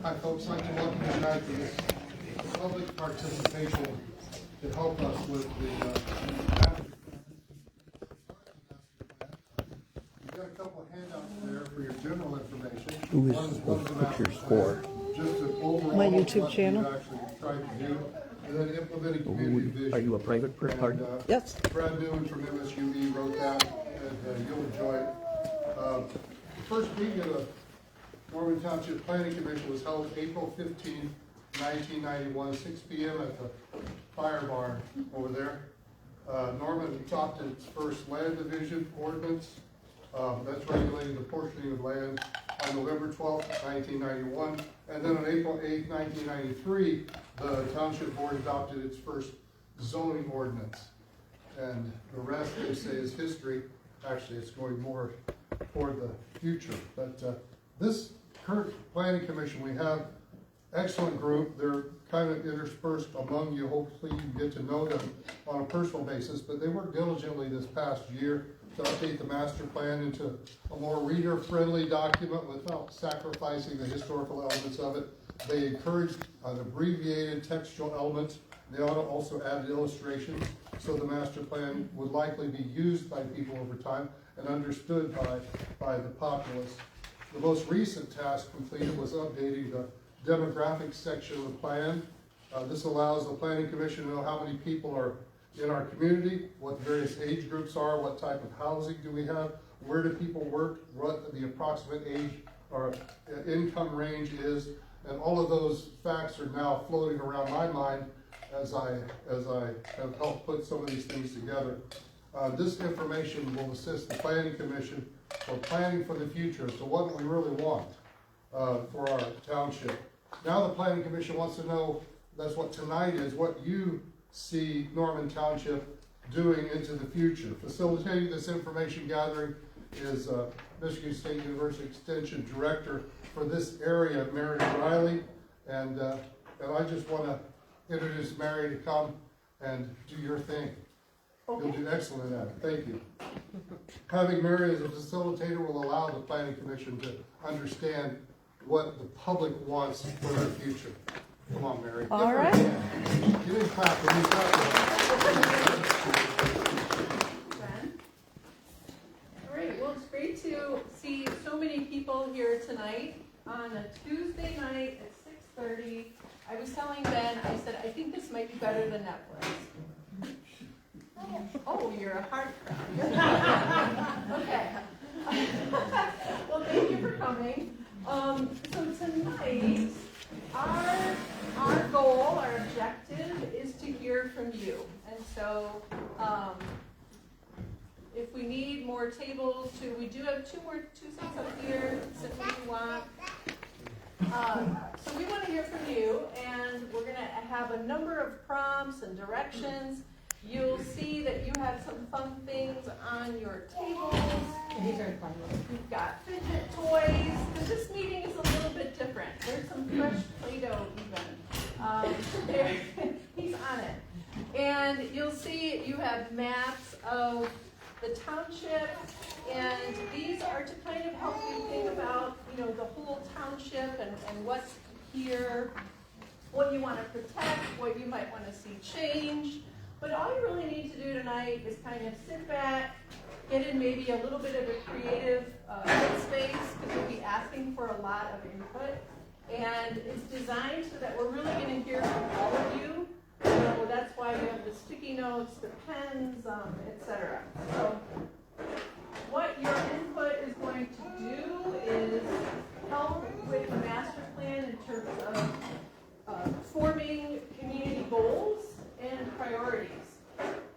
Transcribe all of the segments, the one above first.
Hi folks, I'd like to welcome you tonight to this public participation to help us with the You've got a couple of handouts there for your general information. Who is those pictures for? Just an overall My YouTube what channel. we've actually tried to do, and then implementing community vision. Are you a private person? And, Yes. Brad Newman from MSUE wrote that, and you'll enjoy it. The first meeting of the Norman Township Planning Commission was held April 15, 1991, 6 p.m. at the fire barn over there. Norman adopted its first land division ordinance. That's regulating the portioning of land on November 12, 1991. And then on April 8, 1993, the Township Board adopted its first zoning ordinance. And the rest, they say, is history. Actually, it's going more toward the future. But this current planning commission, we have excellent group. They're kind of interspersed among you. Hopefully you can get to know them on a personal basis, but they worked diligently this past year to update the master plan into a more reader-friendly document without sacrificing the historical elements of it. They encouraged an abbreviated textual element. They also added illustrations, so the master plan would likely be used by people over time and understood by the populace. The most recent task completed was updating the demographics section of the plan. This allows the Planning Commission to know how many people are in our community, what the various age groups are, what type of housing do we have, where do people work, what the approximate age or income range is, and all of those facts are now floating around my mind as I have helped put some of these things together. This information will assist the Planning Commission for planning for the future as to what we really want for our township. Now the Planning Commission wants to know, that's what tonight is, what you see Norman Township doing into the future. Facilitating this information gathering is Michigan State University Extension Director for this area, Mary Riley, and I just want to introduce Mary to come and do your thing. Okay. You'll do excellent at it. Thank you. Having Mary as a facilitator will allow the Planning Commission to understand what the public wants for their future. Come on, Mary. All right. Give me a clap. All right. Well, it's great to see so many people here tonight on a Tuesday night at 6:30. I was telling Ben, I said, I think this might be better than Netflix. Oh, you're a hard crowd. Okay. Well, thank you for coming. So tonight, our goal, our objective is to hear from you. And so, if we need more tables, we do have two seats up here, sit where you want. So we want to hear from you, and we're going to have a number of prompts and directions. You'll see that you have some fun things on your tables. These are fun. We've got fidget toys. This meeting is a little bit different. There's some fresh Play-Doh even. He's on it. And you'll see you have maps of the township, and these are to kind of help you think about, the whole township and what's here, what you want to protect, what you might want to see change. But all you really need to do tonight is kind of sit back, get in maybe a little bit of a creative headspace, because we'll be asking for a lot of input. And it's designed so that we're really going to hear from all of you. So that's why we have the sticky notes, the pens, etc. So what your input is going to do is help with the master plan in terms of forming community goals and priorities.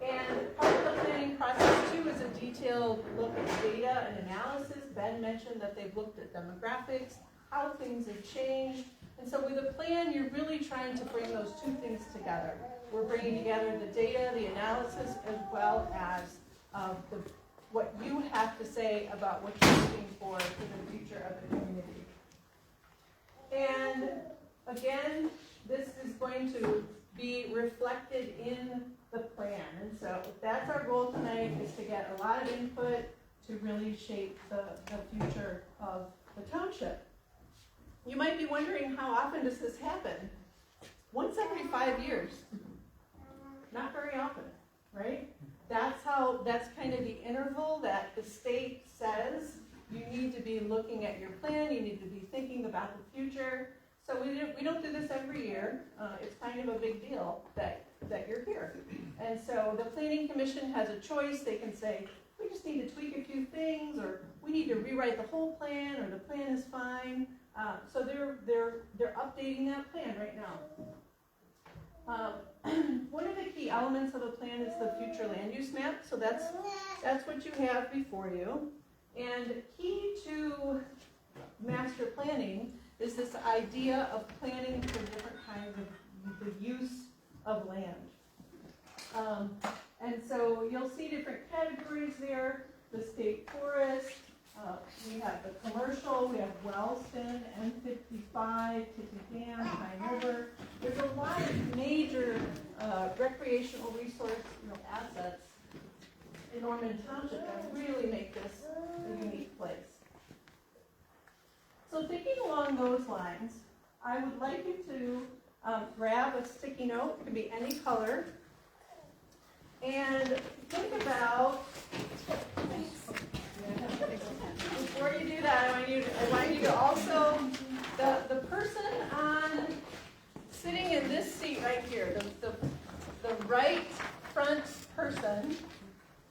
And part of the planning process too is a detailed look at data and analysis. Ben mentioned that they've looked at demographics, how things have changed. And so with a plan, you're really trying to bring those two things together. We're bringing together the data, the analysis, as well as what you have to say about what you're looking for the future of the community. And again, this is going to be reflected in the plan. And so that's our goal tonight, is to get a lot of input to really shape the future of the township. You might be wondering, how often does this happen? Once every 5 years. Not very often, right? That's kind of the interval that the state says you need to be looking at your plan, you need to be thinking about the future. So we don't do this every year. It's kind of a big deal that you're here. And so the Planning Commission has a choice. They can say, we just need to tweak a few things, or we need to rewrite the whole plan, or the plan is fine. So they're updating that plan right now. One of the key elements of the plan is the future land use map. So that's what you have before you. And key to master planning is this idea of planning for different kinds of the use of land. And so you'll see different categories there. The state forest, we have the commercial, we have Wellston, N55, Tippy Dam, Pine River. There's a lot of major recreational resource assets in Norman Township that really make this a unique place. So thinking along those lines, I would like you to grab a sticky note, it can be any color, and think about, before you do that, I want you to also, the person sitting in this seat right here, the right front person,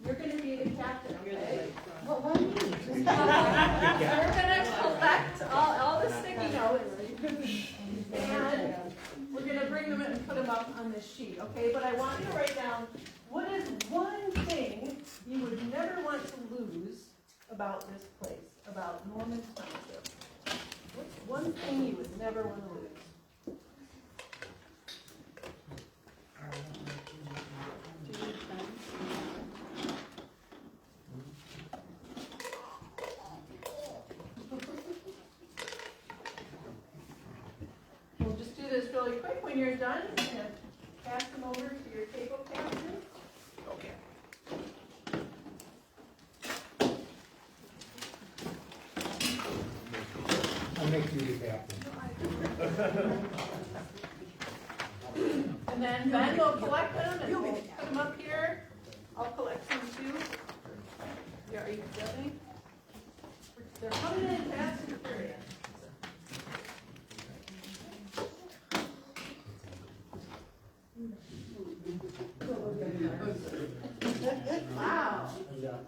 you're going to be the captain, okay? Well, why me? We're going to collect all the sticky notes, and we're going to bring them in and put them up on this sheet, okay? But I want you to write down, what is one thing you would never want to lose about this place, about Norman Township? What's one thing you would never want to lose? We'll just do this really quick. When you're done, you're going to pass them over to your table captain. Okay. I'll make you the captain. And then Ben will collect them and we'll put them up here. I'll collect some too. Yeah, are you ready? They're coming in fast and furious. Wow. Yeah.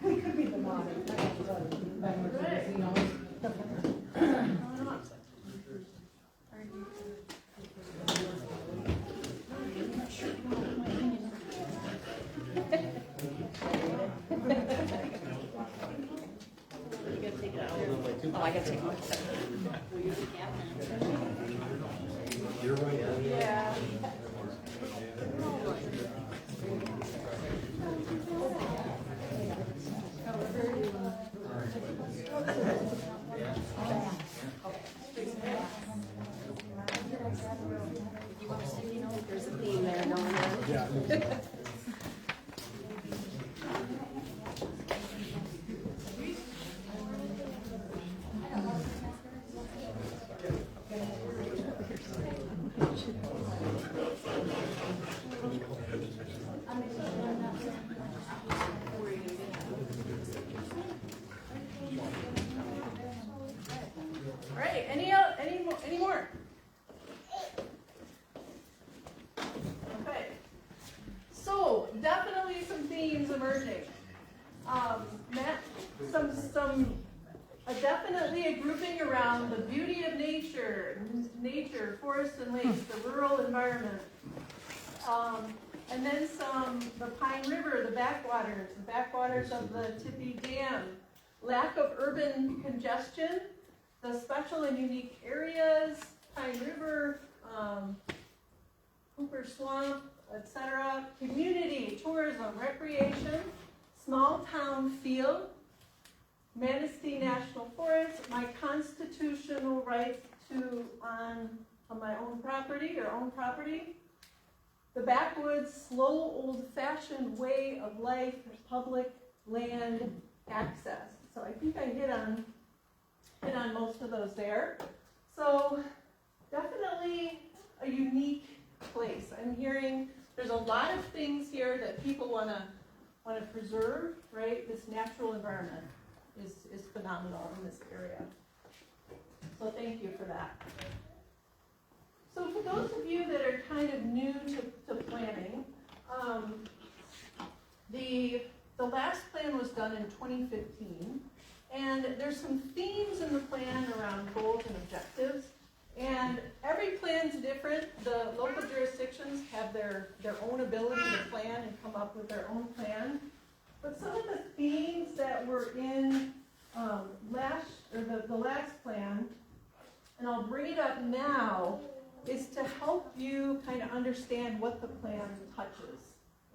We could be the modern. Right. Oh, I gotta take one. You're right. Yeah. There's a theme there going on. Yeah. All right, any more? Okay. So definitely some themes emerging. Definitely a grouping around the beauty of nature, forests and lakes, the rural environment. And then the Pine River, the backwaters of the Tippy Dam, lack of urban congestion, the special and unique areas, Pine River, Hooper Swamp, etc., community, tourism, recreation, small town feel, Manistee National Forest, my constitutional right to on my own property or own property, the backwoods, slow, old-fashioned way of life, public land access. So I think I hit on hit on most of those there. So definitely a unique place. I'm hearing there's a lot of things here that people want to preserve, right? This natural environment is phenomenal in this area. So thank you for that. So for those of you that are kind of new to planning, the last plan was done in 2015, and there's some themes in the plan around goals and objectives. And every plan's different. The local jurisdictions have their own ability to plan and come up with their own plan. But some of the themes that were in the last plan, and I'll bring it up now, is to help you kind of understand what the plan touches,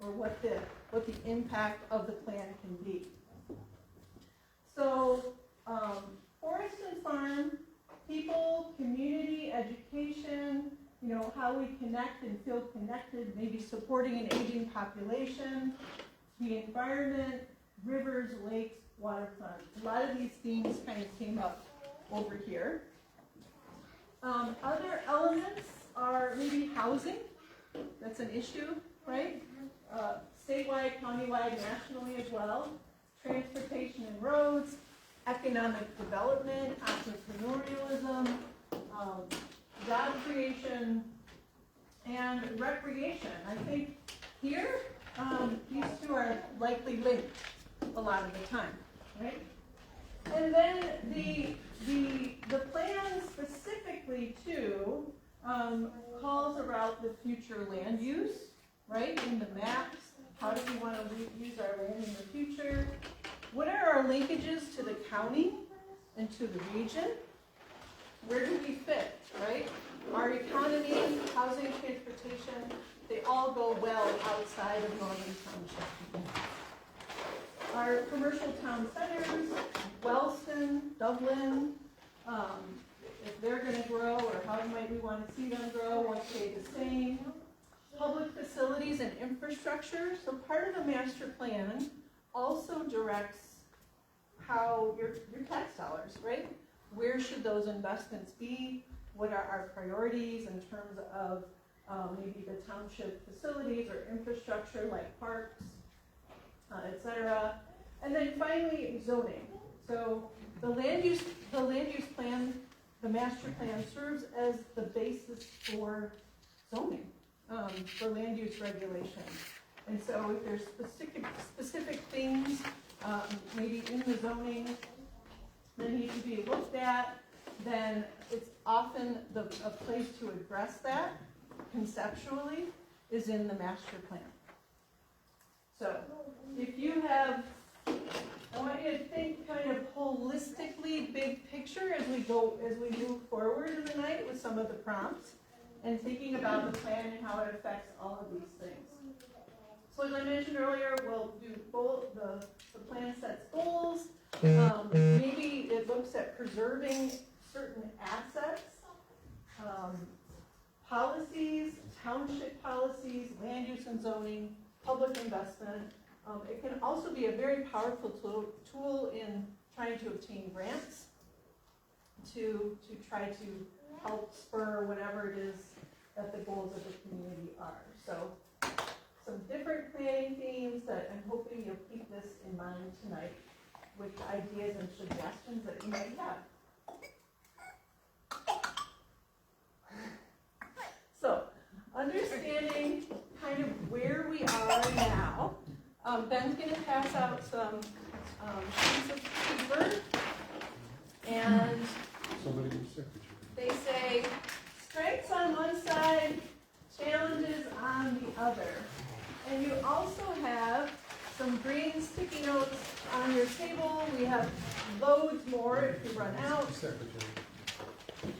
or what the impact of the plan can be. So, forest and farm, people, community, education, how we connect and feel connected, maybe supporting an aging population, the environment, rivers, lakes, waterfront. A lot of these themes kind of came up over here. Other elements are maybe housing. That's an issue, right? Statewide, countywide, nationally as well. Transportation and roads, economic development, entrepreneurialism, job creation, and recreation. I think here, these two are likely linked a lot of the time, right? And then the plan specifically too calls about the future land use, right? In the maps, how do we want to use our land in the future? What are our linkages to the county and to the region? Where do we fit, right? Our economy, housing, transportation, they all go well outside of Northern Township. Our commercial town centers, Wellston, Dublin, if they're going to grow, or how might we want to see them grow, or stay the same. Public facilities and infrastructure. So part of the master plan also directs how your tax dollars, right? Where should those investments be? What are our priorities in terms of maybe the township facilities or infrastructure like parks, etc. And then finally, zoning. So the land use plan, the master plan, serves as the basis for zoning, for land use regulation. And so if there's specific things, maybe in the zoning that need to be looked at, then it's often a place to address that conceptually is in the master plan. So if you have, I want you to think kind of holistically, big picture as we move forward in the night with some of the prompts, and thinking about the plan and how it affects all of these things. So as I mentioned earlier, we'll do the plan sets goals. Maybe it looks at preserving certain assets, policies, township policies, land use and zoning, public investment. It can also be a very powerful tool in trying to obtain grants to try to help spur whatever it is that the goals of the community are. So some different planning themes that I'm hoping you'll keep this in mind tonight with ideas and suggestions that you might have. So, understanding kind of where we are now, Ben's going to pass out some sheets of paper, and Somebody be secretary. they say strengths on one side, challenges on the other. And you also have some green sticky notes on your table. We have loads more if you run out. Secretary.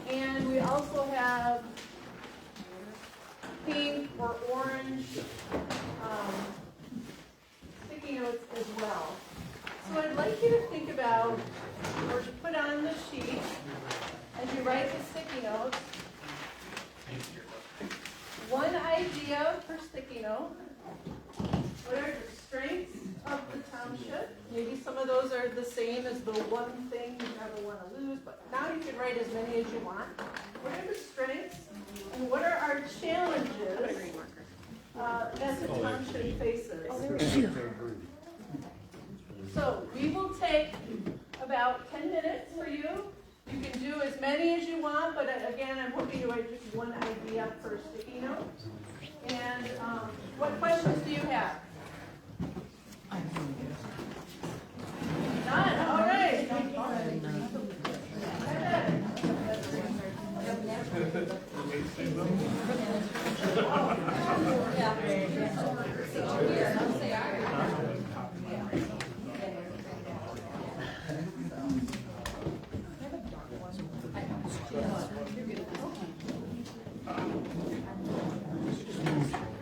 And we also have pink or orange sticky notes as well. So I'd like you to think about, or to put on the sheet, as you write the sticky notes, one idea per sticky note. What are the strengths of the township? Maybe some of those are the same as the one thing you never want to lose, but now you can write as many as you want. What are the strengths and what are our challenges that the township faces? So we will take about 10 minutes for you. You can do as many as you want, but again, I'm hoping to write just one idea per sticky note. And what questions do you have? None, all right.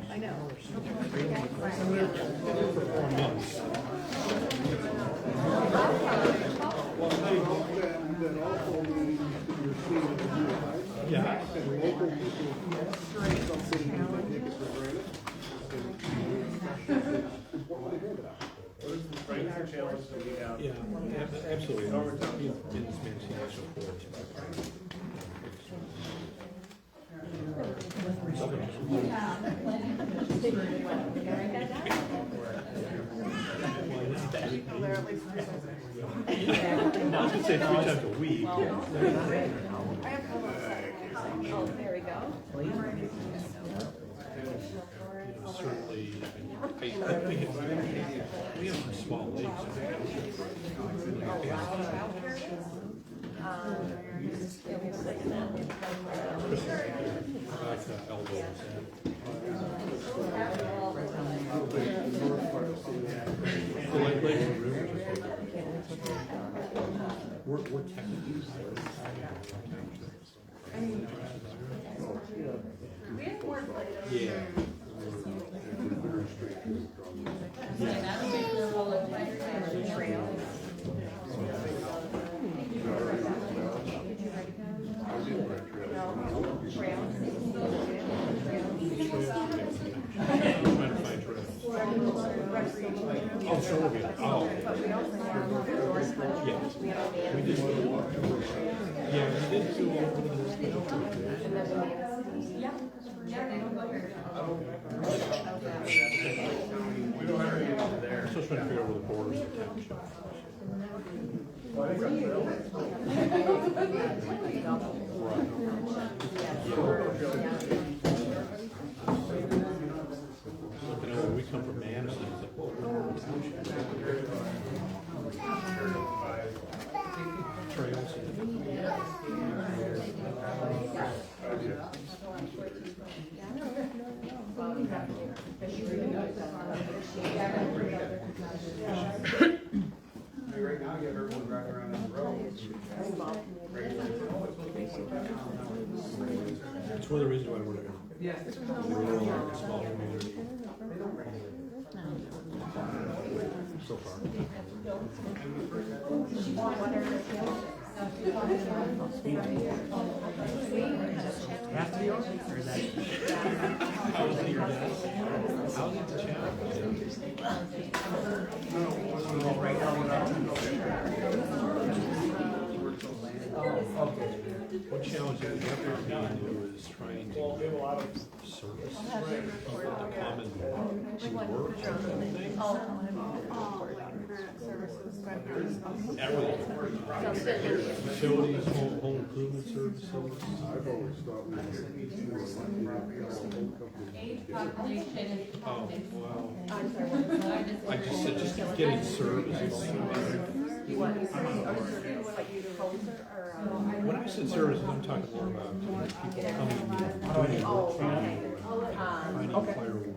I know. Yeah. Yeah, absolutely. In this man's national forest. I was gonna say 3 times a week. Oh, there we go. Certainly, I think it's, we have some small lakes. Elbows. So like lakes and rivers, we're technically. We have more players. Yeah. Oh, sure, we are. Oh. Yeah. We did. Yeah, we did do all of I'm still trying to figure out where the borders of the township. You know, when we come from Madison, it's like, whoa, we're in the township. Trails. Right now, you have everyone driving around on the road. It's one of the reasons why we're there. Yes. We're a small community. So far. Have to be on, or is that? How's the challenge? Right now, What challenge that we have to do is trying to service people to come and work. Everything. Utilities, home improvement services. I've always thought we Oh, wow. I just said, just getting services. When I said services, I'm talking more about people coming and doing work for you, finding fireworks,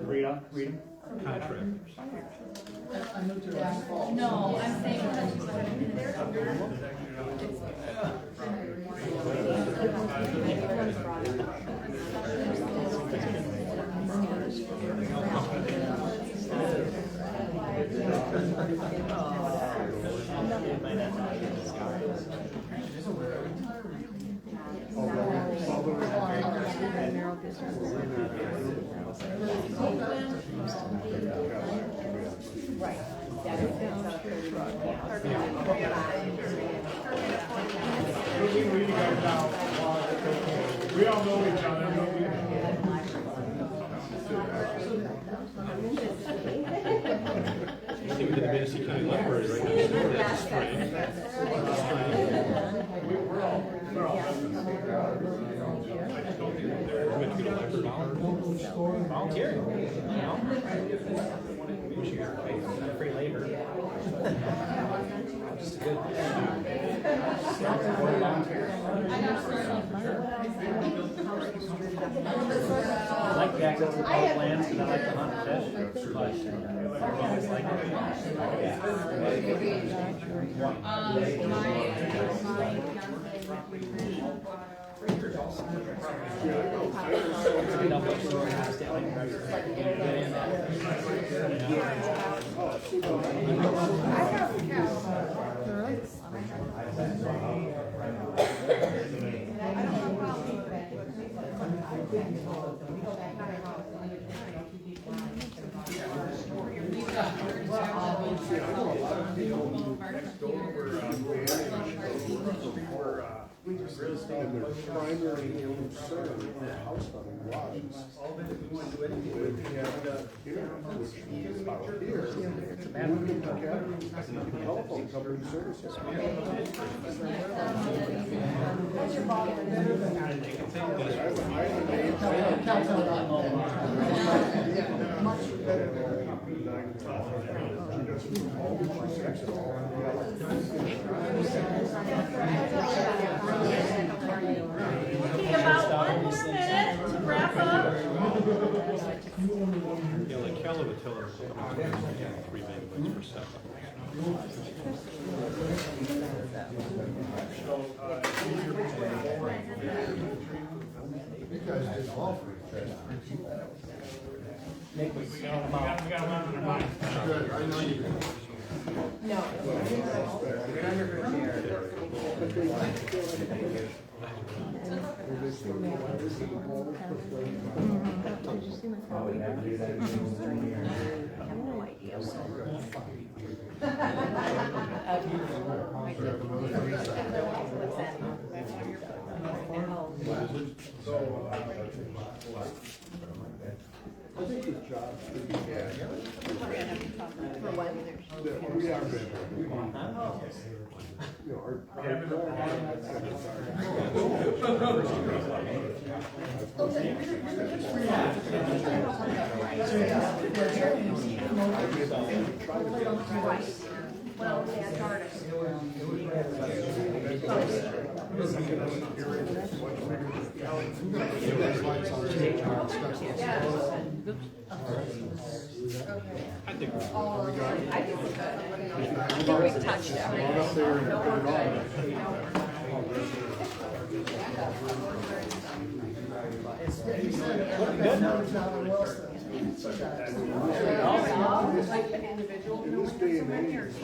Read them. contractors. No, I'm saying. Right. We all know each other, don't we? I think we did the Manistee County Library right next door, that's a strange. We went to get a library. Volunteering, you know? Free labor. Just good. I like the access to public lands and I like to hunt and fish, but I've always liked And their primary concern for house hunting was, we had here, which is about here, we can get telephone company services. Okay, about one more minute to wrap up. Yeah, like Cal would tell us, 3 megabytes per second. You guys did all for each other. We got one on our mind. Good, I know you did. Did you see my phone? I have no idea. I think this job should be, For what? that we are better. You know, Well, yeah, artist. I think we're We touched everything. up there and put it on. In this day and age,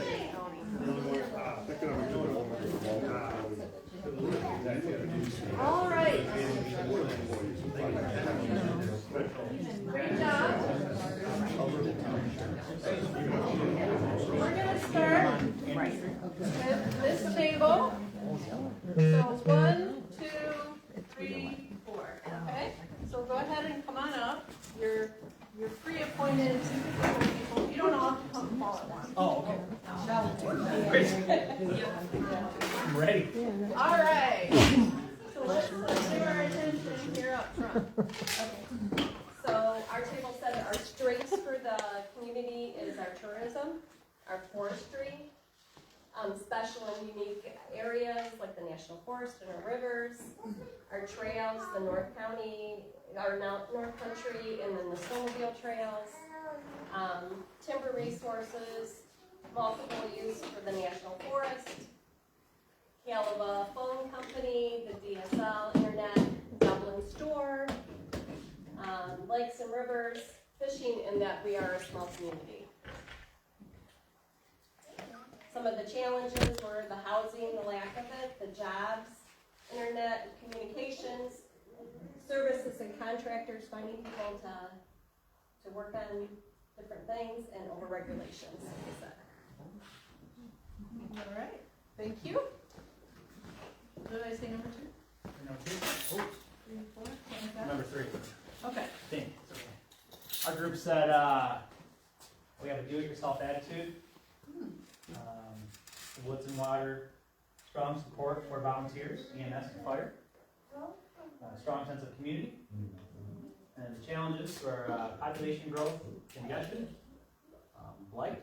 economic development is all All right. Great job. We're gonna start with this table. So 1, 2, 3, 4. Okay. So go ahead and come on up. You're pre-appointed people. You don't all have to come all at once. Oh, okay. I'm ready. All right. So let's do our attention here up front. Okay. So our table said our strengths for the community is our tourism, our forestry, special and unique areas like the National Forest and our rivers, our trails, the North County, our North Country, and then the snowmobile trails, timber resources, multiple use for the National Forest, Calava Phone Company, the DSL, Internet, Dublin Store, lakes and rivers, fishing, and that we are a small community. Some of the challenges were the housing, the lack of it, the jobs, internet and communications, services and contractors finding people to work on different things and over regulations, like I said. All right, thank you. Did I say number 2? Number 2? Oh, 3, 4, something like that? number 3. Okay. Dang, it's okay. Our group said, we have a do-it-yourself attitude. Woods and Water, strong support for volunteers, EMS and fire. Strong sense of community. And the challenges are population growth, congestion, blight,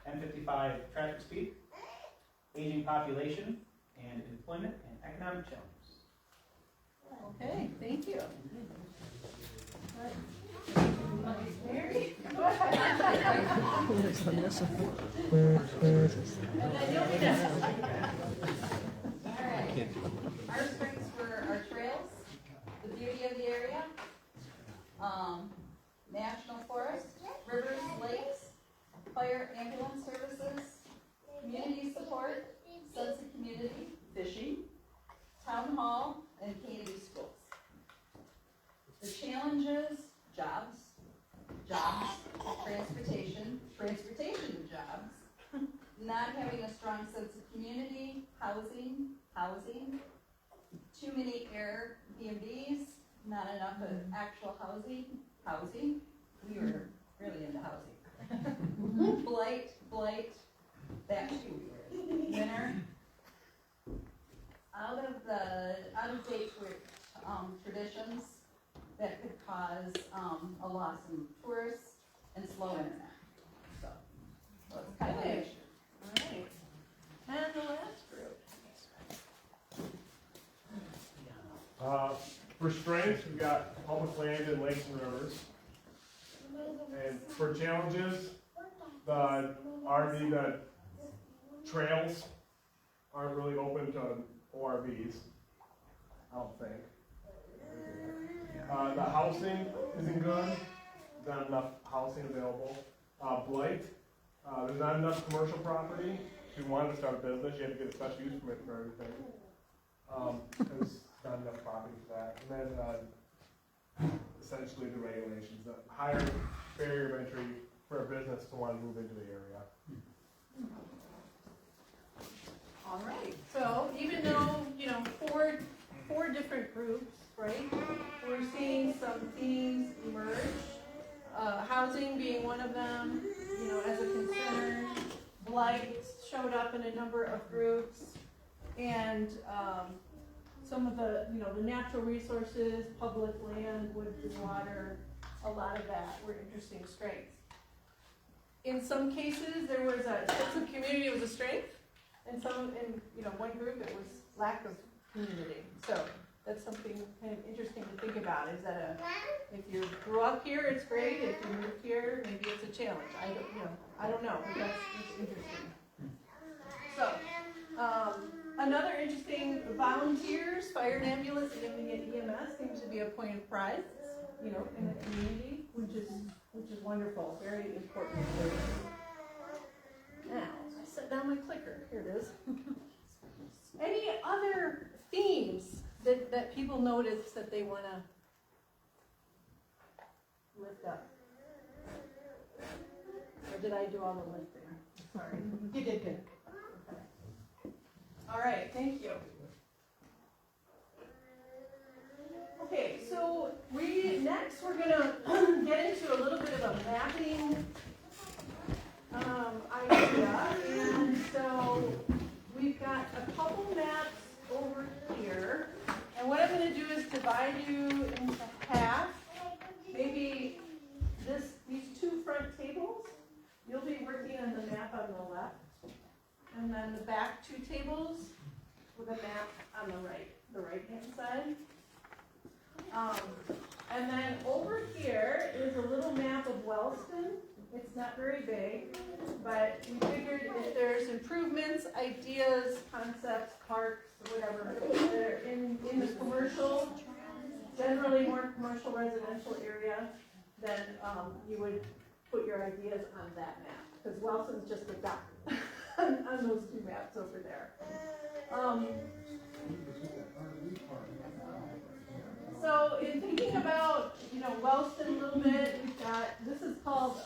M55 traffic speed, aging population, and employment and economic challenges. Okay, thank you. Mary, go ahead. And then you'll be next. All right. Our strengths were our trails, the beauty of the area, national forest, rivers, lakes, fire ambulance services, community support, sense of community, fishing, town hall, and community schools. The challenges, jobs, transportation to jobs, not having a strong sense of community, housing, too many Airbnbs, not enough of actual housing, we were really into housing. Blight, that too weird. Winter, out of date traditions that could cause a loss in tourists and slow internet. So it's kind of an issue. All right. And the last group. For strengths, we've got public land and lakes and rivers. And for challenges, the trails aren't really open to ORVs, I don't think. The housing isn't good, not enough housing available. Blight, there's not enough commercial property. If you wanted to start a business, you have to get a special use permit for everything. There's not enough property for that. And then essentially the regulations, the higher barrier of entry for a business to want to move into the area. All right. So even though, four different groups, right? We're seeing some themes emerge. Housing being one of them, as a concern. Blight showed up in a number of groups. And some of the, the natural resources, public land, woods and water, a lot of that were interesting strengths. In some cases, there was a sense of community was a strength. And one group, it was lack of community. So that's something kind of interesting to think about. Is that if you grew up here, it's great. If you moved here, maybe it's a challenge. I don't know, but that's interesting. So, another interesting, volunteers, fire and ambulance, and EMS seems to be a point of pride, in the community, which is wonderful, very important. Now, I set down my clicker. Here it is. Any other themes that people notice that they want to lift up? Or did I do all the lifting? Sorry. You did good. Okay. All right, thank you. Okay, so next we're going to get into a little bit of a mapping idea. And so we've got a couple maps over here. And what I'm going to do is divide you into half. Maybe these two front tables, you'll be working on the map on the left. And then the back two tables with a map on the right-hand side. And then over here is a little map of Wellston. It's not very big, but we figured if there's improvements, ideas, concepts, parks, whatever, that are in the commercial, generally more commercial residential area, then you would put your ideas on that map. Because Wellston's just a dot on those two maps over there. So in thinking about, Wellston a little bit, we've got, this is called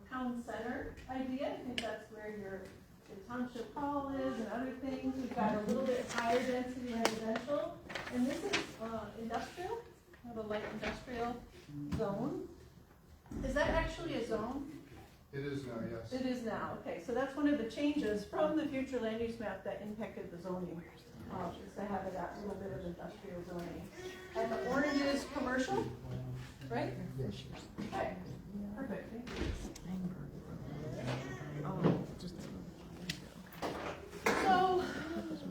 town center idea. I think that's where the township hall is and other things. We've got a little bit higher density residential, and this is industrial, kind of a light industrial zone. Is that actually a zone? It is now, yes. It is now, okay, so that's one of the changes from the future land use map that impacted the zoning, is to have it at a little bit of industrial zoning. And the orange is commercial, right? Okay, perfect, thank you. So,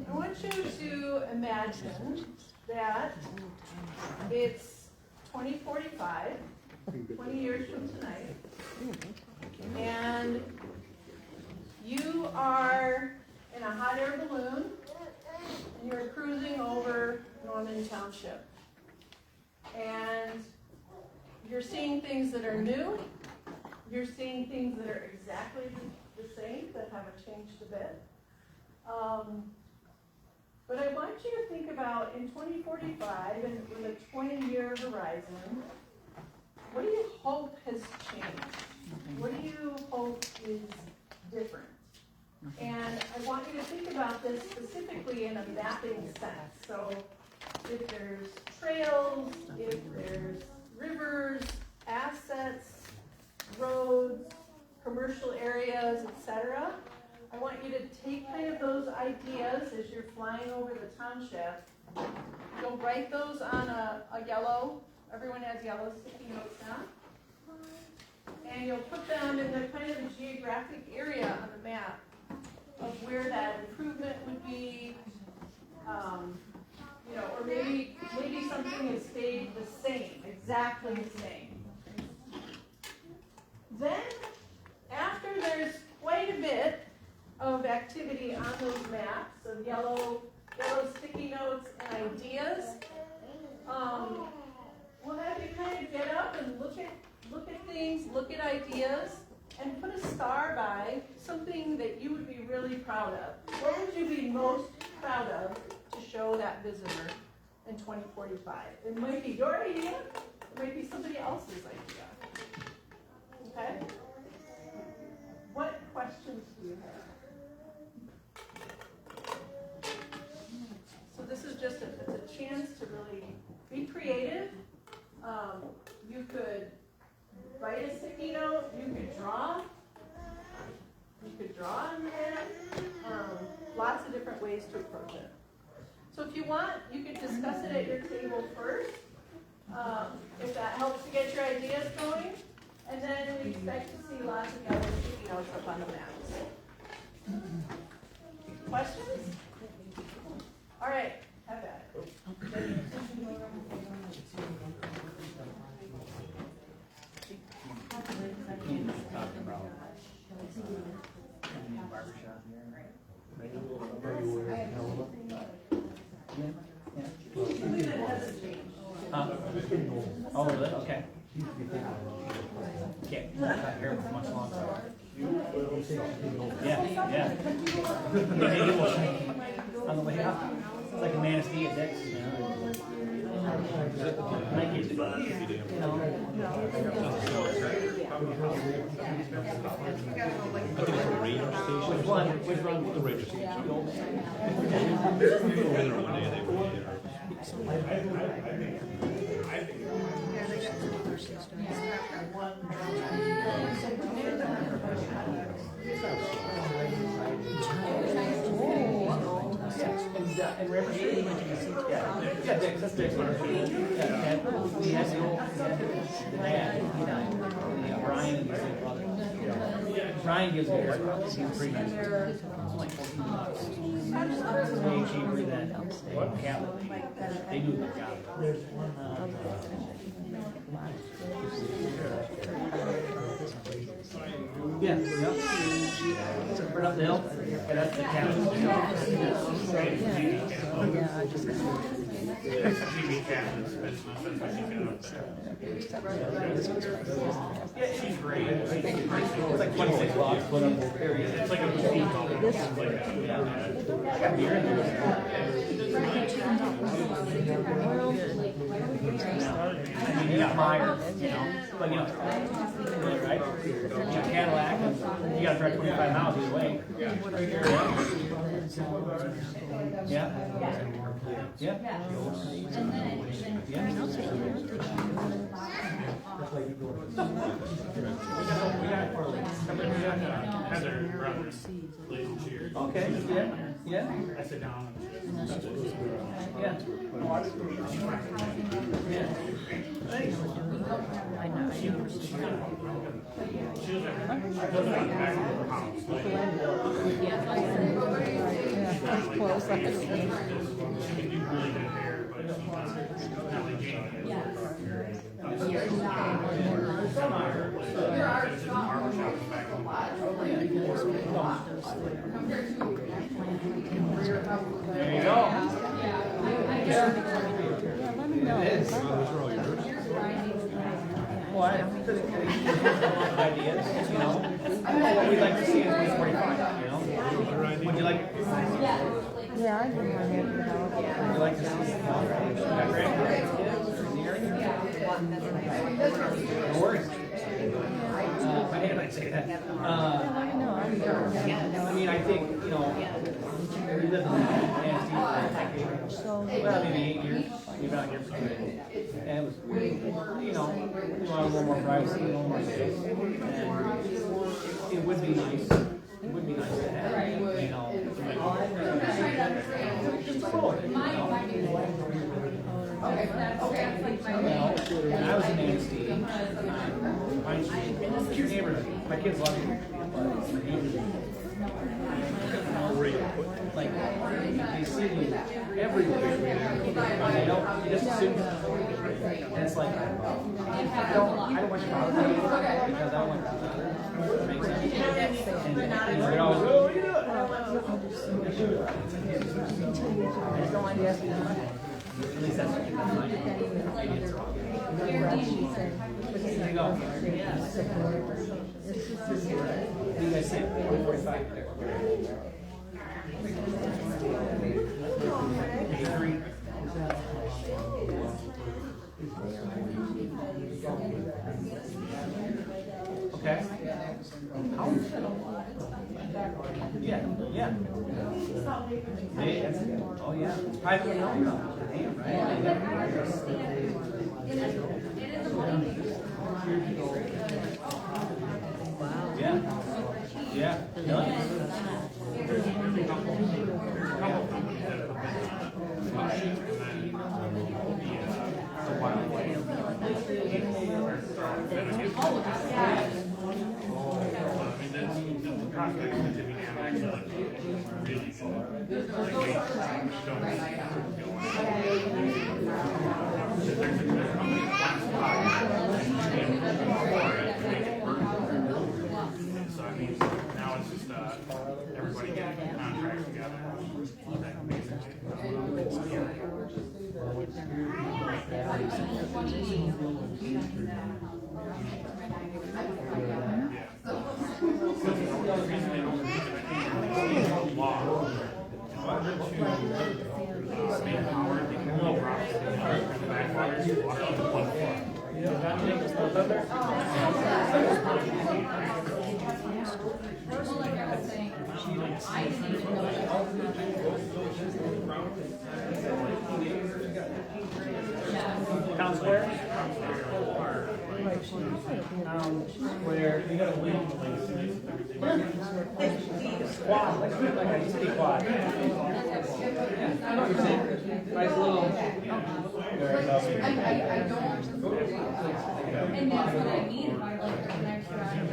I want you to imagine that it's 2045, 20 years from tonight, and you are in a hot air balloon, and you're cruising over Norman Township. And you're seeing things that are new, you're seeing things that are exactly the same, that haven't changed a bit. But I want you to think about in 2045, and with a 20-year horizon, what do you hope has changed? What do you hope is different? And I want you to think about this specifically in a mapping sense. So if there's trails, if there's rivers, assets, roads, commercial areas, etc., I want you to take kind of those ideas as you're flying over the township. You'll write those on a yellow, everyone has yellow sticky notes now. And you'll put them in the kind of the geographic area on the map of where that improvement would be, you know, or maybe something has stayed the same, exactly the same. Then, after there's quite a bit of activity on those maps of yellow sticky notes and ideas, we'll have you kind of get up and look at things, look at ideas, and put a star by something that you would be really proud of. What would you be most proud of to show that visitor in 2045? It might be your idea, it might be somebody else's idea. Okay? What questions do you have? So this is just it's a chance to really be creative. You could write a sticky note, you could draw on the map, lots of different ways to approach it. So if you want, you could discuss it at your table first, if that helps to get your ideas going, and then we expect to see lots of yellow sticky notes up on the maps. Questions? All right, have at it. Oh, really? Okay. Okay, not here for much longer. Yeah. On the way up. It's like a Man of Steel at Dick's. Might get to go. The ranger station. Which one? Which one? The ranger station. Earlier one day they were there. And River Street? Yeah, Dick's, that's Dick's. Yeah, Brian gives me a haircut, seems pretty nice. It's way cheaper than Catholic. They do a good job. Yeah, right up the hill. Yeah, that's the Catholic. She's great. It's like 26 blocks, put up whole period. It's like a boutique. I mean, you got Myers, you know, but you know, right? You got Cadillac, you gotta drive 25 miles either way. Yeah. Yeah. Yeah. Heather Brothers, Blazing Cheers. Okay, yeah, yeah. I sit down. Yeah. Yeah. Thanks. I know. She was like, back to her house. Like, she can do really good hair, but she's not really game. There you go. It is. Well, I have ideas, you know. What we'd like to see is 45, you know. Would you like? Yeah, I do want to, Would you like to see? Got grandkids? No worries. I didn't say that. I I mean, I think, you know, we lived in Nancy for well, maybe 8 years. You've been out here for 2 days. And it was, you know, we wanted a little more privacy, a little more space. And it would be nice. It would be nice to have, you know, just a little bit, you know. Well, when I was in Nancy, Pine Street, your neighborhood, my kids love it. Like, they see you everywhere. And they don't, they just assume. And it's like, I don't want you to because I don't want to make sense. And they're always, oh, what are you doing? I just don't mind you asking them. At least that's what you mind. Maybe it's wrong. There you go. What do you guys say? 145 there. 83. Okay. Yeah, yeah. Oh, yeah. Privately owned. Damn, right? Yeah. Yeah. So I mean, now it's just everybody getting contracts together. Town Square? Where you gotta win. Quad, like a city quad. Yeah, I know what you're saying. Nice little. And that's what I mean by like the next round.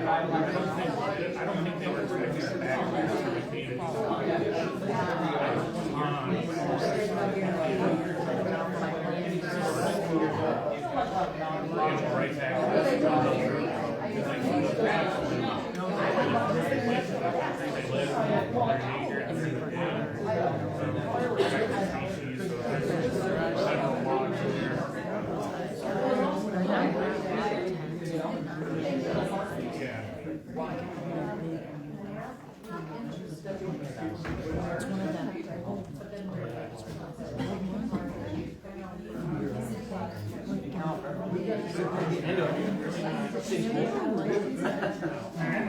don't think they were expecting it back. Right back.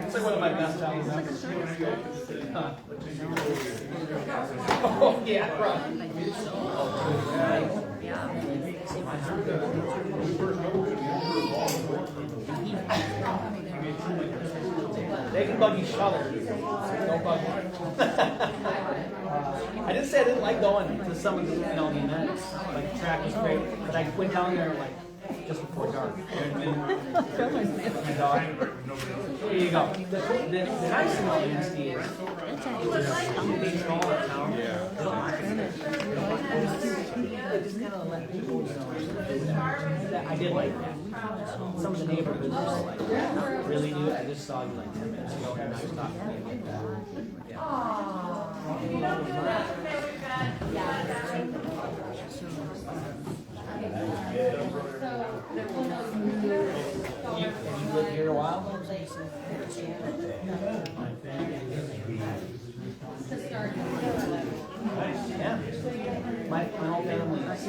It's like one of my best jobs. Oh, yeah, right. They can bug each other. Don't bug me. I didn't say I didn't like going to some of the, the events. Like the track was great, but I went down there like just before dark. Here you go. The nice thing about USD is being smaller town. They just kind of let people know. I did like that. Some of the neighborhoods were just like, not really new. I just saw you like 10 minutes ago and I was talking to you about that. Yeah. If you don't do that, okay, we've got. You lived here a while? Yeah. My whole family is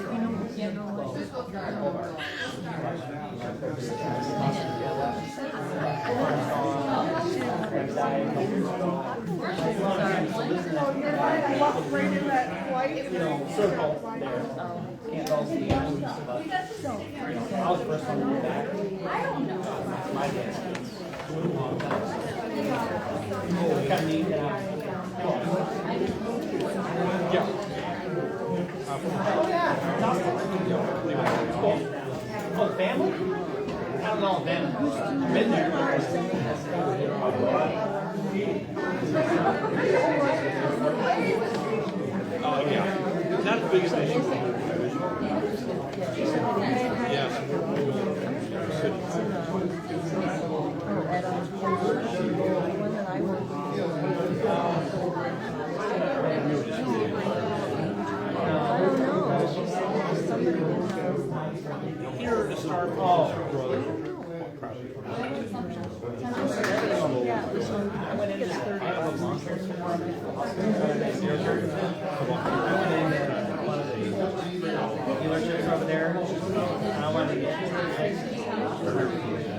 circle there. Can't all see it. I was the first one to move back. My dad's kids. Kind of neat. Yeah. Oh, yeah. Oh, the family? I don't know them. I've been there. Yeah. Not the biggest issue. Yes. Here to start off, brother. I went into I have a monster. I went in one of the dealerships over there, and I wanted to get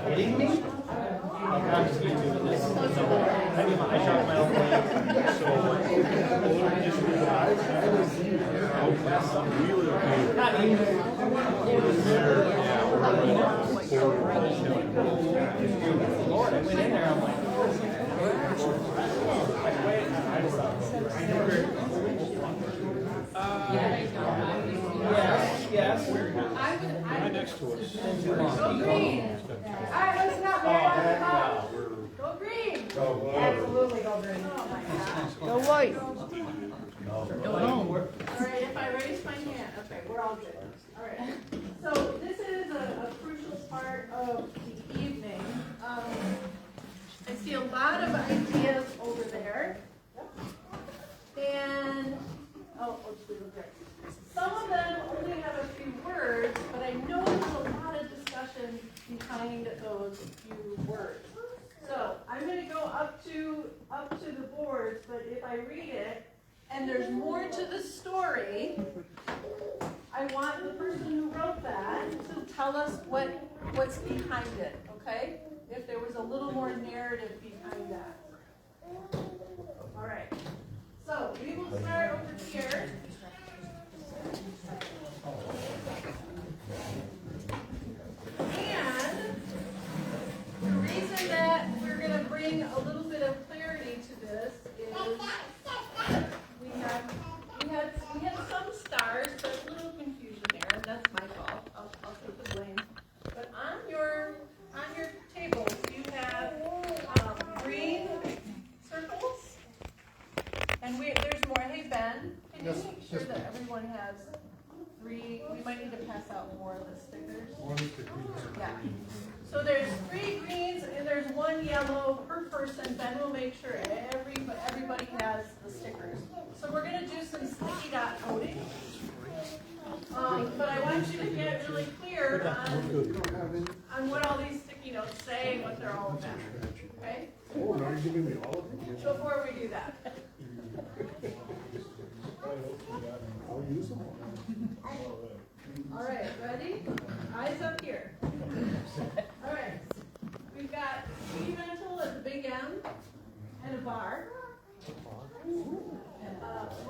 kidding me? Like, I'm just used to this. So, I mean, I shot my own plane. Not even. Lord, I went in there, I'm like, wait, I just thought, yes. Right next to us. Go green. All right, listen up, man. Go green. Absolutely go green. Go white. All right, if I raise my hand, okay, we're all good. All right. So this is a crucial part of the evening. I see a lot of ideas over there. And, some of them only have a few words, but I know there's a lot of discussion behind those few words. So I'm going to go up to the boards, but if I read it, and there's more to the story, I want the person who wrote that to tell us what's behind it, okay? If there was a little more narrative behind that. All right. So we will start over here. And the reason that we're going to bring a little bit of clarity to this is we had some stars, but a little confusion there, and that's my fault. I'll take the blame. But on your tables, you have everyone has 3, we might need to pass out more of the stickers. Yeah. So there's 3 greens and there's 1 yellow per person. Ben will make sure everybody has the stickers. So we're gonna do some sticky dot coding. But I want you to get really clear on what all these sticky notes say and what they're all about. Okay? Oh, now you're giving me all of them? Before we do that. I'll use them. All right, ready? Eyes up here. All right. We've got ski rental at the Big M and a bar.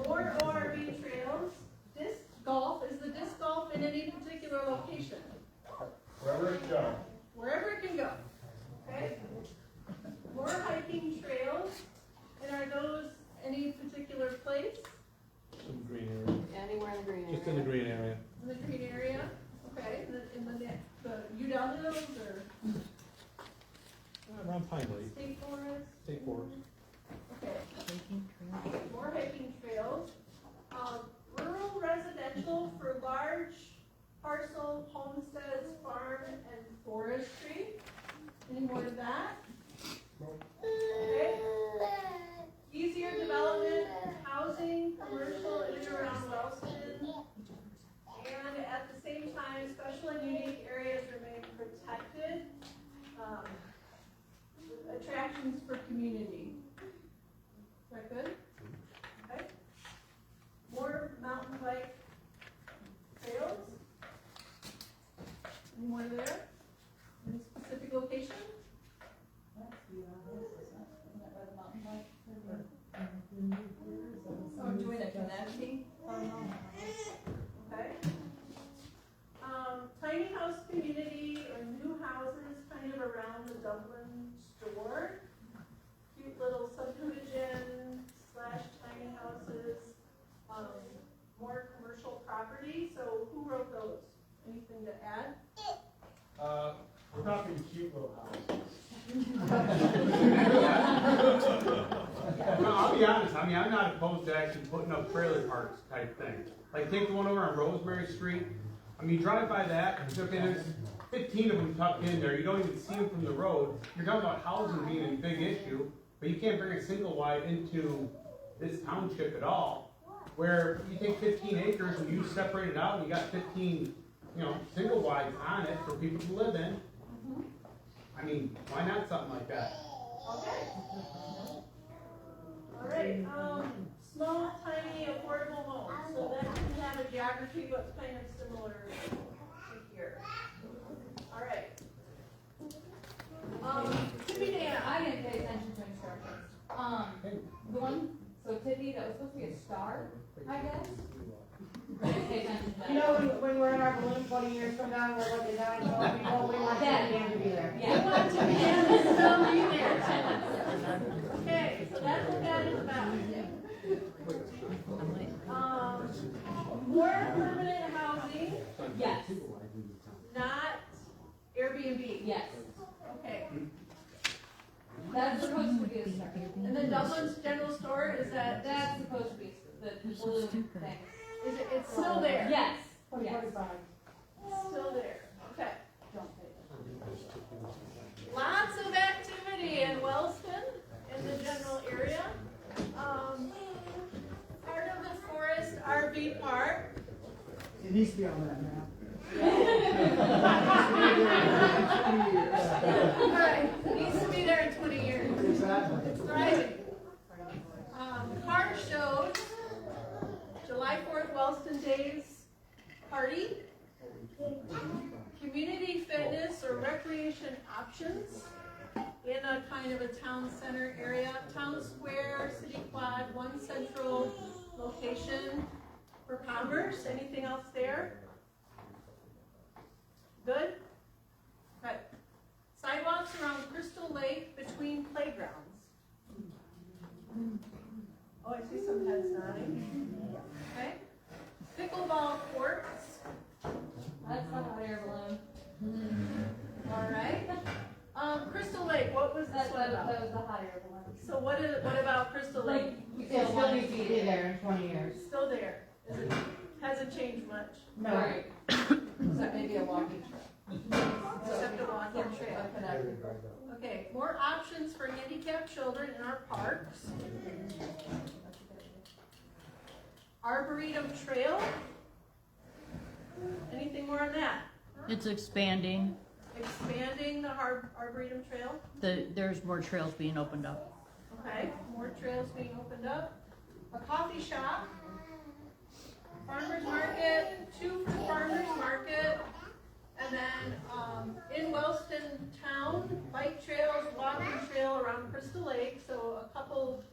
More ORV trails. Disc golf. Is the disc golf in any particular location? Wherever it goes. Wherever it can go. Okay? More hiking trails. And are those any particular place? Some green area. Anywhere in the green area. Just in the green area. In the green area? Okay. You down those or Around Pine Lake, state forest? State Forest. Okay. More hiking trails. Rural residential for large parcel homesteads, farm, and forestry. Any more to that? Okay. Easier development, housing, commercial in and around Wellston. And at the same time, special and unique areas remain protected. Attractions for community. Is that good? Okay. More mountain bike trails. Any more there? Any specific location? Oh, doing a connecting? Okay. Tiny house community or new houses kind of around the Dublin store. Cute little subdivision / tiny houses. More commercial property. So who wrote those? Anything to add? We're talking cute little houses. No, I'll be honest, I mean, I'm not opposed to actually putting up trailer parks type thing. Like, take the one over on Rosemary Street. I mean, you drive by that, okay, there's 15 of them tucked in there, you don't even see them from the road. You're talking about housing being a big issue, but you can't bring a single wide into this township at all. Where you take 15 acres and you separate it out and you got 15, single wides on it for people to live in. I mean, why not something like that? Okay. All right. Small, tiny, affordable homes. So that can have a geography, but kind of similar to here. All right. Tippy Dana. I didn't pay attention to instructions. The one, so Tippy, that was supposed to be a star, I guess? I didn't pay attention to that. You know, when we're in our balloon 20 years from now, we're looking down and going, we want that man to be there. You want Tippy Dana to still be there. Okay, so that's what that is about. More permanent housing, Yes, not Airbnb. yes. Okay. That's supposed to be a star. And then Dublin's General Store, is that, That's supposed to be the blue thing. is it, it's still there? Yes, yes. 45. Still there, okay. Don't pay attention. Lots of activity in Wellston, in the general area. Part of the Forest RV Park. It needs to be on that map. Alright, needs to be there in 20 years. Exactly. It's thriving. Car shows, July 4th, Wellston Days party. Community fitness or recreation options in a kind of a town center area. Town square, city quad, one central location for commerce. Anything else there? Good? Okay. Sidewalks around Crystal Lake between playgrounds. Oh, I see some heads nodding. Okay. Pickleball courts. That's the hot air balloon. All right. Crystal Lake, what was this one about? That was the hot air balloon. So what about Crystal Lake? It still needs to be there in 20 years. Still there. Is it doesn't change much. No. Right. So maybe a walking trail. Except a walking trail. A connected road. Okay, more options for handicapped children in our parks. Arboretum Trail. Anything more on that? It's expanding. Expanding the Arboretum Trail. There's more trails being opened up. Okay, more trails being opened up. A coffee shop. Farmers market, 2 for farmers market. And then in Wellston Town, bike trails, walking trail around Crystal Lake. So a couple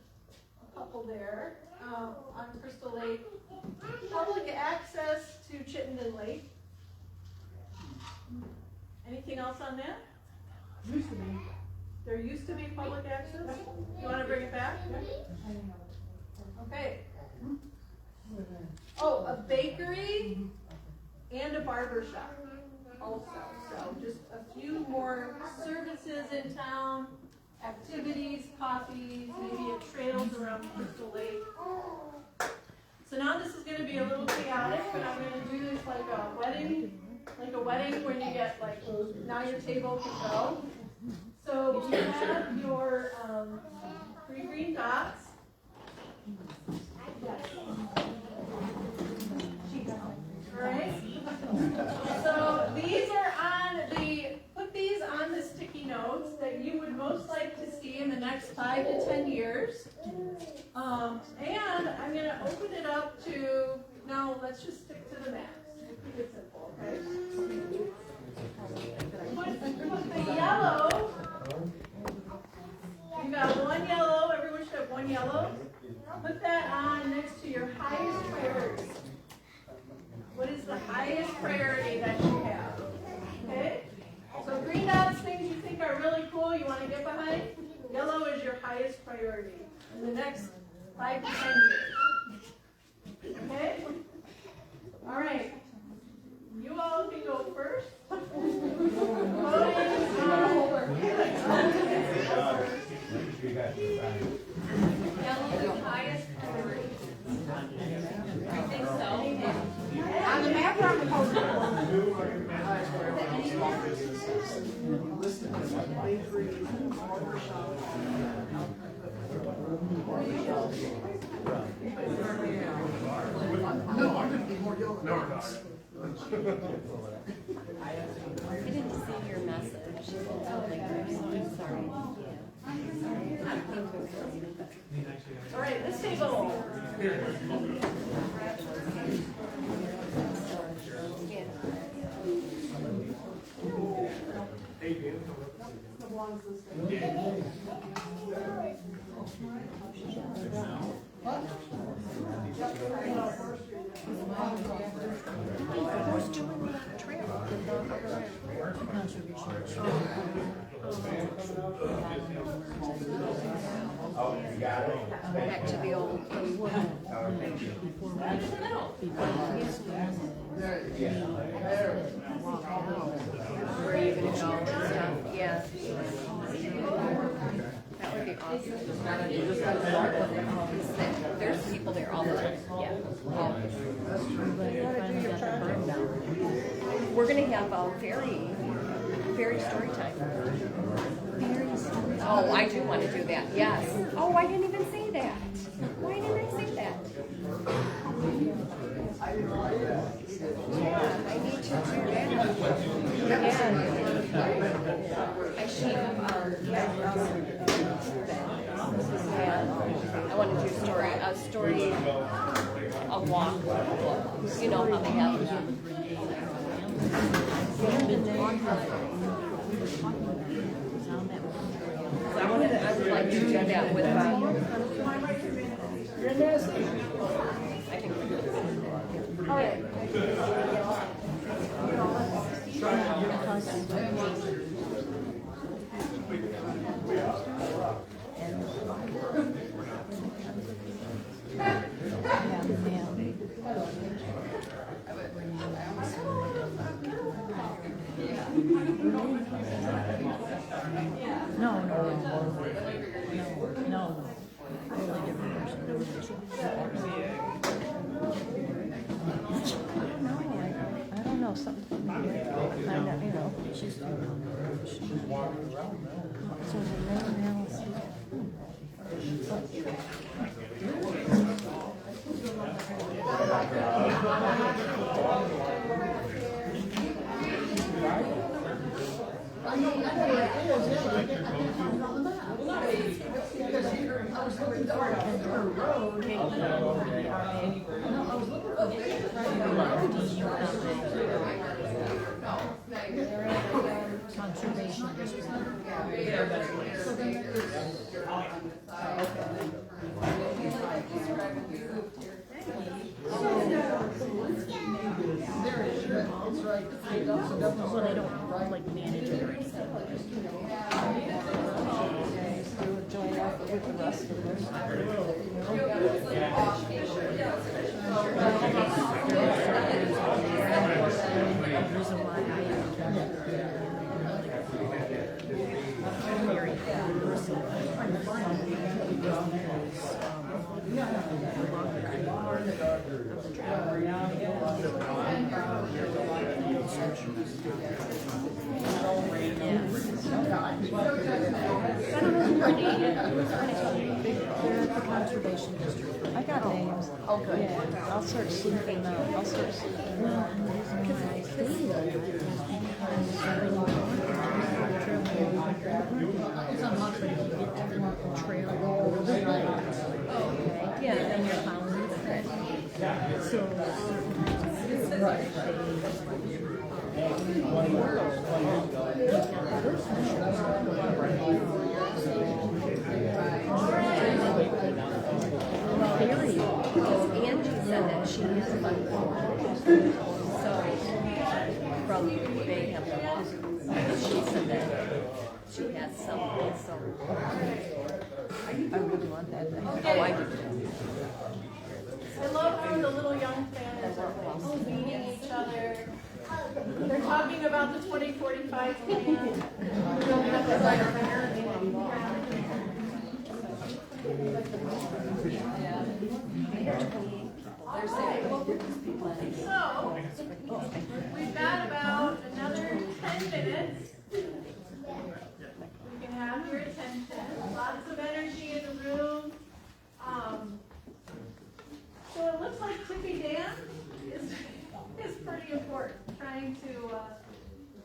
there on Crystal Lake. Public access to Chittenden Lake. Anything else on that? Used to be. There used to be public access. You want to bring it back? Okay. Oh, a bakery and a barber shop also. So just a few more services in town, activities, coffees, maybe a trails around Crystal Lake. So now this is going to be a little chaotic, but I'm going to do this like a wedding when you get like, now your table can go. So you have your 3 green dots. Alright, so these are put these on the sticky notes that you would most like to see in the next 5 to 10 years. And I'm going to open it up to, now let's just stick to the maps. Keep it simple, okay? Put the yellow, you got 1 yellow, everyone should have 1 yellow. Put that on next to your highest priority. What is the highest priority that you have? Okay? So green dots, things you think are really cool, you want to get behind. Yellow is your highest priority in the next 5 to 10 years. Okay? All right. You all can go first. Yellow is highest priority. I think so. On the map or on the poster? No, I'm gonna be more yellow. No, we're not. I didn't see your message. I'm sorry. All right, this table. Who's doing the trail? Back to the old. Where are you gonna go and stuff? Yeah. That would be awesome. There's people there all the time. Yeah. We're gonna have a fairy story time. Oh, I do want to do that. Yes. Oh, I didn't even say that. Why didn't I say that? Yeah, I need to do that. Yeah. I should. I want to do a story, a walk. You know how they have it. I would like to do that with I think. All right. No. Totally different person. something for me. I'm not, you know. She's walking around now. So there's no analysis. Conservation district. So they don't like manage it or anything. Join up with the rest of us. Reason why conservation district. I got names. Oh, good. Yeah, I'll start sleeping now. I'll start sleeping now. Yeah, and you're following the so Angie said that she is from Bayham. She said that she has something, so I really want that thing. Oh, I do too. I love how the little young families are meeting each other. They're talking about the 2045 plan. So, we've got about another 10 minutes. We can have your attention. Lots of energy in the room. So it looks like Tippy Dam is pretty important. Trying to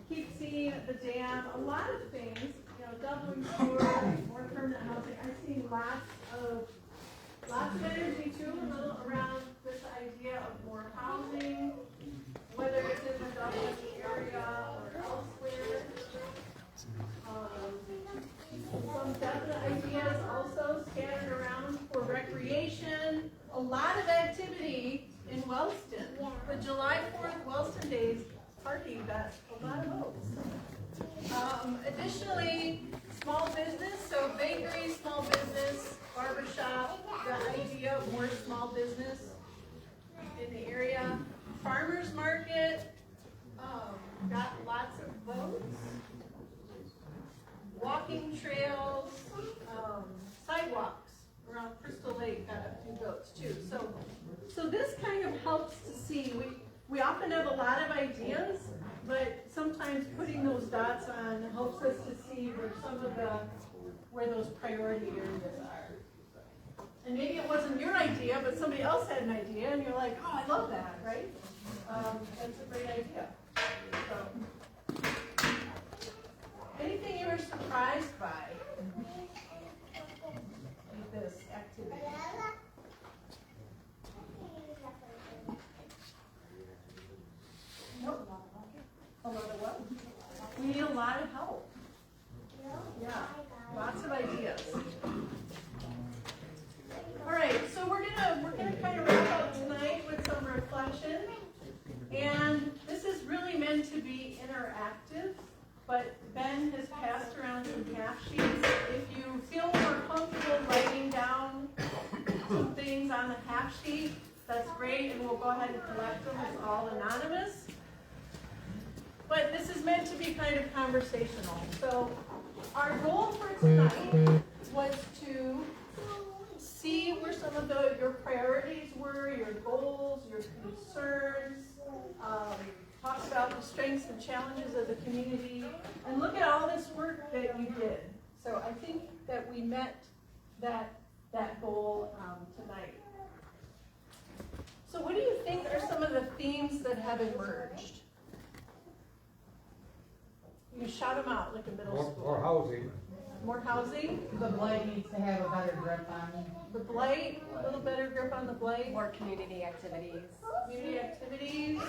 keep seeing the dam. A lot of things, you know, doubling stores, more permanent housing. I'm seeing lots of energy too around this idea of more housing, whether it's in the Dublin area or elsewhere. Some definite ideas also scattered around for recreation. A lot of activity in Wellston. The July 4th Wellston Days party got a lot of votes. Additionally, small business, so bakery, small business, barbershop, the idea of more small business in the area. Farmers market got lots of votes. Walking trails, sidewalks around Crystal Lake got a few votes too. So this kind of helps to see. We often have a lot of ideas, but sometimes putting those dots on helps us to see where those priority areas are. And maybe it wasn't your idea, but somebody else had an idea, and you're like, oh, I love that, right? That's a great idea. So, anything you were surprised by with this activity? Nope. A lot of what? We need a lot of help. Yeah, lots of ideas. All right, so we're gonna kind of wrap up tonight with some reflection, and this is really meant to be interactive. But Ben has passed around some half sheets. If you feel more comfortable writing down some things on the half sheet, that's great, and we'll go ahead and collect them. It's all anonymous. But this is meant to be kind of conversational. So our goal for tonight was to see where some of your priorities were, your goals, your concerns, talk about strengths and challenges of the community, and look at all this work that you did. So I think that we met that goal tonight. So what do you think are some of the themes that have emerged? You shout them out like a middle school. More housing. More housing? The blight needs to have a better grip on. The blight, a little better grip on the blight. More community activities. Community activities.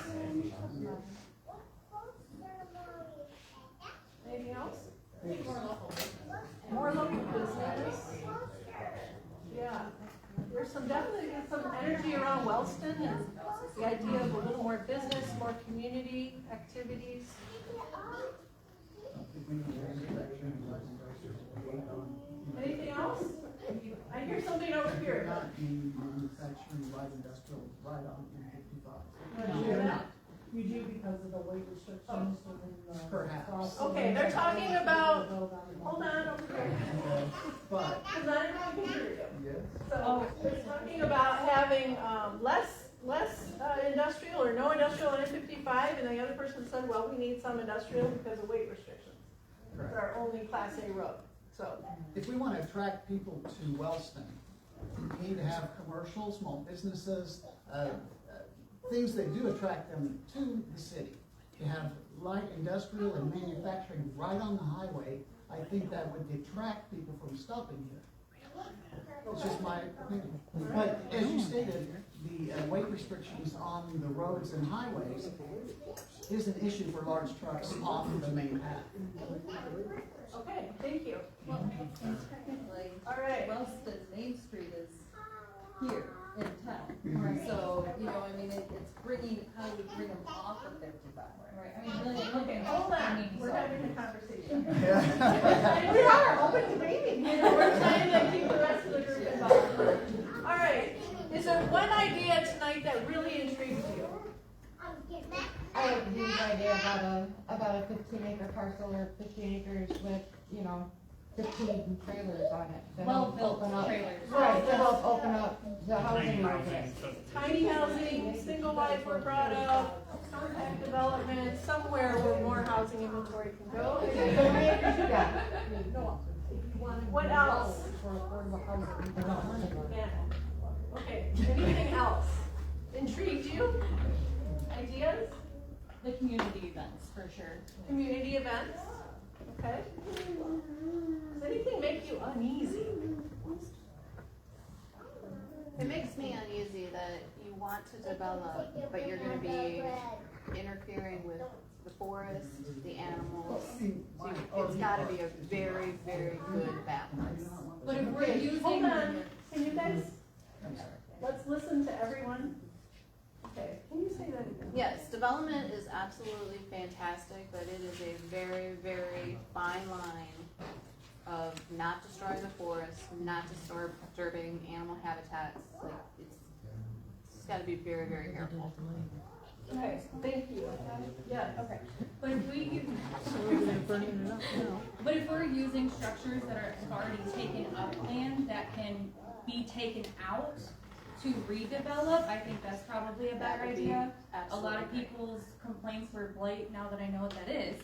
Anything else? More local business. Yeah. There's definitely some energy around Wellston and the idea of a little more business, more community activities. Anything else? I hear something over here. Manufacturing light industrial right on Did you hear that? You do because of the weight restrictions within the. Perhaps. Okay, they're talking about, hold on over here. But. Because not everyone can hear you. Yes. So they're talking about having less industrial or no industrial on M55, and the other person said, well, we need some industrial because of weight restrictions. It's our only Class A road. So if we want to attract people to Wellston, we need to have commercial, small businesses, things that do attract them to the city. To have light industrial and manufacturing right on the highway, I think that would detract people from stopping here. It's just my opinion. But as you stated, the weight restrictions on the roads and highways is an issue for large trucks off the main path. okay, thank you. Well, and technically, All right. Wellston Main Street is here in town. So, you know, I mean, it's bringing, how do we bring them off of 55? Right, I mean, really, Okay, hold on. We're having a conversation. Yeah. We are open debating. We're trying to keep the rest of the group involved. All right. Is there one idea tonight that really intrigues you? I have a huge idea about a 15-acre parcel or 15 acres with, 15 trailers on it. to help open up- trailers. Right, to help open up the housing market. Tiny housing, single wide were brought up, compact development, somewhere where more housing inventory can go. How many acres you got? What else? For affordable housing development. Yeah. Okay, anything else? Intrigued you? Ideas? The community events, for sure. Community events? Okay. Does anything make you uneasy? It makes me uneasy that you want to develop, but you're gonna be interfering with the forest, the animals. So it's gotta be a very, very good balance. But if we're Okay, using. hold on. Can you guys, let's listen to everyone. Okay, can you say that again? Yes, development is absolutely fantastic, but it is a very, very fine line of not destroying the forest, not disturbing animal habitats. Like, it's gotta be very, very careful. Okay, thank you. Yeah, okay. But if we use, but if we're using structures that are have already taken up land that can be taken out to redevelop, I think that's probably a better That would be idea. A absolutely lot of great. people's complaints were blight, now that I know what that is.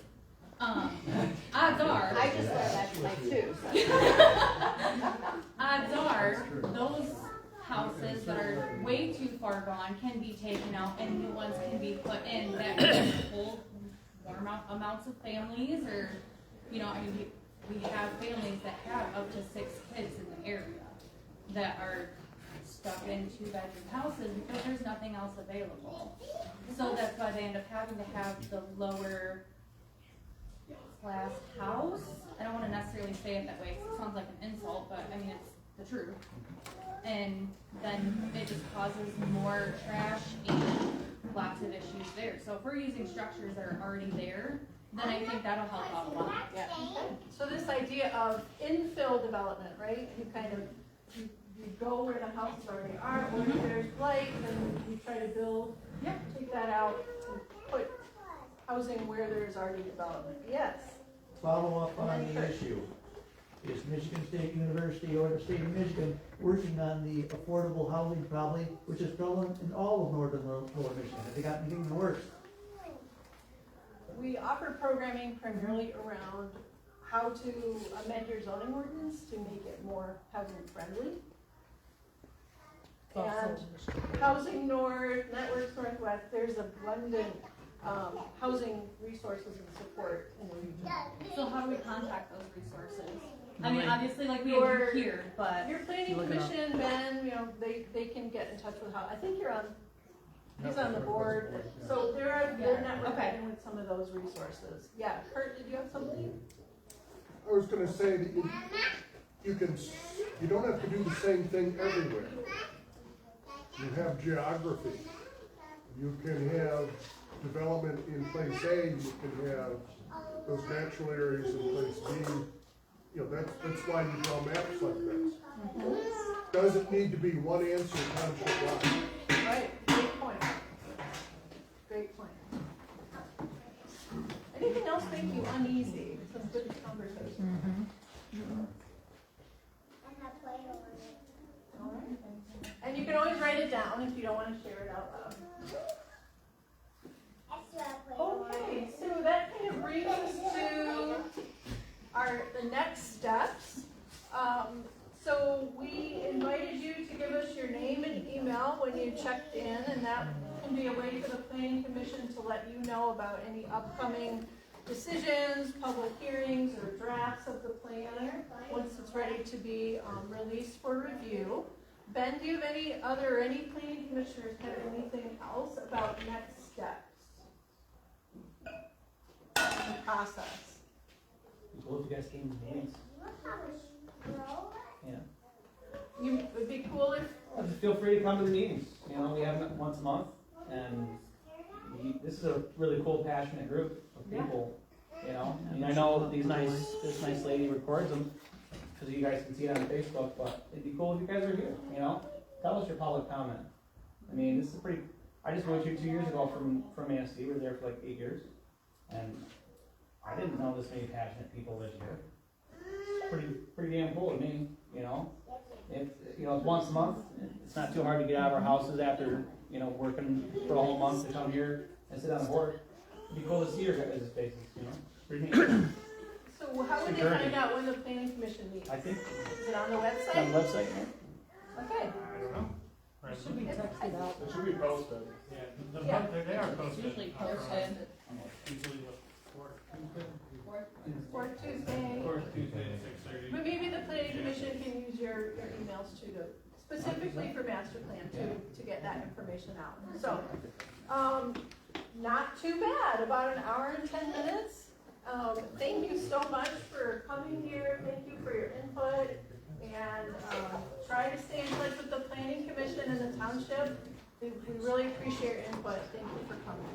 Odds are. I just learned that tonight too, so. Odds are, those houses that are way too far gone can be taken out and new ones can be put in that can hold more amounts of families, or, I mean, we have families that have up to 6 kids in the area that are stuck in 2-bedroom houses because there's nothing else available. So that's why they end up having to have the lower class house. I don't want to necessarily say it that way because it sounds like an insult, but I mean, it's the truth. And then it just causes more trash and lots of issues there. So if we're using structures that are already there, then I think that'll help out a lot. Yeah. So this idea of infill development, right? You kind of, you go where the houses already are, or if there's blight, then you try to build, take that out, and put housing where there's already development. Yes? Follow up on the issue. Is Michigan State University or the state of Michigan working on the affordable housing problem, which is prevalent in all of northern lower Michigan? Have they got anything in the works? we offer programming primarily around how to amend your zoning ordinance to make it more housing friendly. And Housing North, Networks Northwest, there's abundant housing resources and support in the region. So how do we contact those resources? I mean, obviously, like we have you here, but Your planning commission, Ben, you know, they can get in touch with how, I think you're on, he's on the board, so they're networking with some of those resources. Yeah, Kurt, did you have something? I was gonna say that you don't have to do the same thing everywhere. You have geography. You can have development in place A, you can have those natural areas in place B. You know, that's why you draw maps like this. Doesn't need to be one answer township-wide. Right, great point. Great point. Anything else make you uneasy? Some good conversation. All right. And you can always write it down if you don't want to share it out loud. Okay, so that kind of brings us to the next steps. So we invited you to give us your name and email when you checked in, and that can be a way for the planning commission to let you know about any upcoming decisions, public hearings, or drafts of the plan once it's ready to be released for review. Ben, do you have any planning commissioners have anything else about next steps in the process? Well, if you guys came to meetings. Yeah. You would be cool if Just feel free to come to the meetings. You know, we have them once a month, and this is a really cool, passionate group of people. You know, I mean, I know this nice lady records them because you guys can see it on Facebook, but it'd be cool if you guys are here. You know, tell us your public comment. I mean, this is pretty. I just moved here 2 years ago from Manistee. We were there for like 8 years, and I didn't know this many passionate people lived here. Pretty damn cool to me, you know. It's once a month. It's not too hard to get out of our houses after, working for a whole month to come here and sit on a board. It'd be cool to see your guys' faces, Pretty neat. So how would they find out when the planning commission meets? I think. Is it on the website? On the website, yeah. Okay. I don't know. It should be texted out. It should be posted. Yeah. They are posted. usually posted. Fourth Tuesday. Fourth Tuesday at 6:30. But maybe the planning commission can use your emails too, specifically for master plan to get that information out. So, not too bad, about an hour and 10 minutes. Thank you so much for coming here, thank you for your input, and try to stay in touch with the planning commission and the township. We really appreciate your input, thank you for coming.